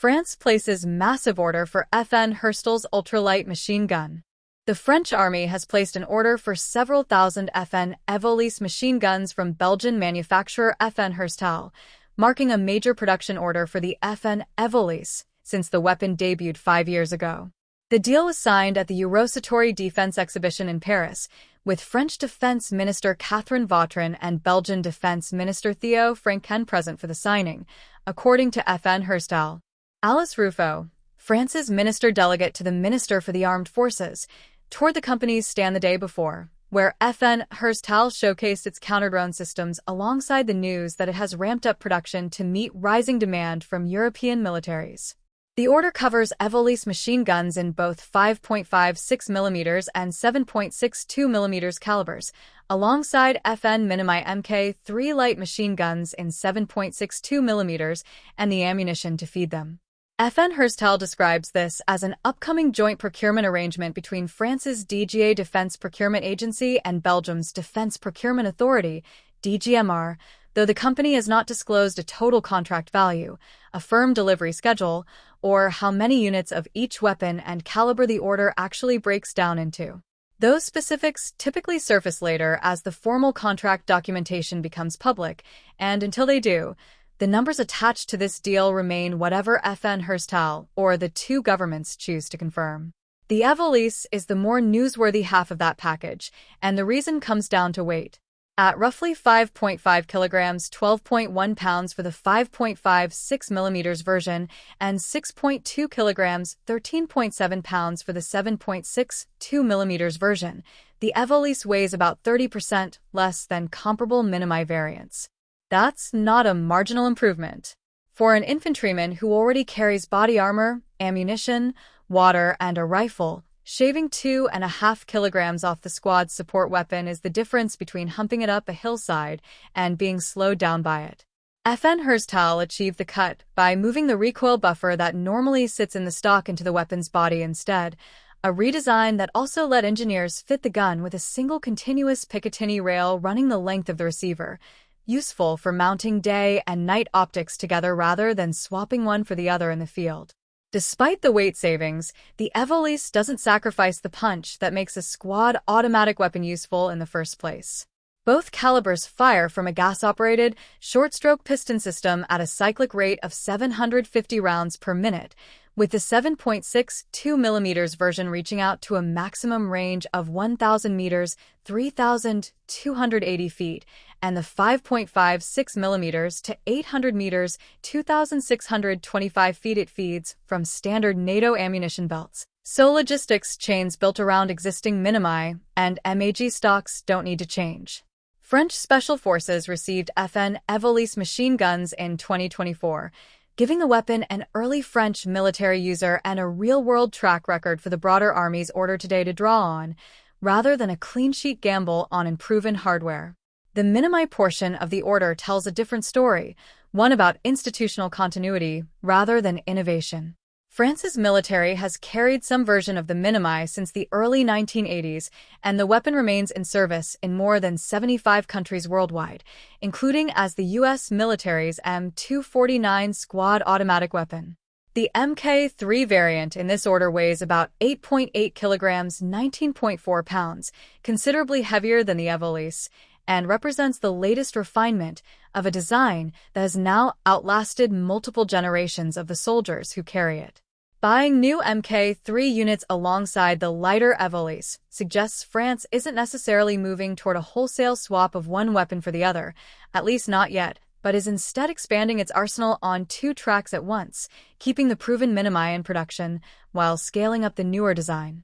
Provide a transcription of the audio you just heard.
France places massive order for FN Herstal's ultralight machine gun. The French army has placed an order for several thousand FN Evolys machine guns from Belgian manufacturer FN Herstal, marking a major production order for the FN Evolys since the weapon debuted 5 years ago. The deal was signed at the Eurosatory defense exhibition in Paris, with French Defense Minister Vautrin and Belgian Defense Minister Theo Francken present for the signing, according to FN Herstal. Alice Ruffo, France's minister delegate to the Minister for the Armed Forces, toured the company's stand the day before, where FN Herstal showcased its counter-drone systems alongside the news that it has ramped up production to meet rising demand from European militaries. The order covers Evolys machine guns in both 5.56mm and 7.62mm calibers, alongside FN Minimi Mk3 light machine guns in 7.62mm and the ammunition to feed them. FN Herstal describes this as an upcoming joint procurement arrangement between France's DGA Defense Procurement Agency and Belgium's Defense Procurement Authority, DGMR, though the company has not disclosed a total contract value, a firm delivery schedule, or how many units of each weapon and caliber the order actually breaks down into. Those specifics typically surface later as the formal contract documentation becomes public, and until they do, the numbers attached to this deal remain whatever FN Herstal or the two governments choose to confirm. The Evolys is the more newsworthy half of that package, and the reason comes down to weight. At roughly 5.5 kilograms, 12.1 pounds for the 5.56mm version, and 6.2 kilograms, 13.7 pounds for the 7.62mm version, the Evolys weighs about 30% less than comparable Minimi variants. That's not a marginal improvement. For an infantryman who already carries body armor, ammunition, water, and a rifle, shaving 2.5 kilograms off the squad's support weapon is the difference between humping it up a hillside and being slowed down by it. FN Herstal achieved the cut by moving the recoil buffer that normally sits in the stock into the weapon's body instead, a redesign that also let engineers fit the gun with a single continuous Picatinny rail running the length of the receiver, useful for mounting day and night optics together rather than swapping one for the other in the field. Despite the weight savings, the Evolys doesn't sacrifice the punch that makes a squad automatic weapon useful in the first place. Both calibers fire from a gas-operated, short-stroke piston system at a cyclic rate of 750 rounds per minute, with the 7.62mm version reaching out to a maximum range of 1,000 meters, 3,280 feet, and the 5.56mm to 800 meters, 2,625 feet it feeds from standard NATO ammunition belts. So logistics chains built around existing Minimi and MAG stocks don't need to change. French Special Forces received FN Evolys machine guns in 2024, giving the weapon an early French military user and a real-world track record for the broader army's order today to draw on, rather than a clean-sheet gamble on unproven hardware. The Minimi portion of the order tells a different story, one about institutional continuity rather than innovation. France's military has carried some version of the Minimi since the early 1980s, and the weapon remains in service in more than 75 countries worldwide, including as the U.S. military's M249 squad automatic weapon. The Mk3 variant in this order weighs about 8.8 kilograms, 19.4 pounds, considerably heavier than the Evolys, and represents the latest refinement of a design that has now outlasted multiple generations of the soldiers who carry it. Buying new Mk3 units alongside the lighter Evolys suggests France isn't necessarily moving toward a wholesale swap of one weapon for the other, at least not yet, but is instead expanding its arsenal on two tracks at once, keeping the proven Minimi in production while scaling up the newer design.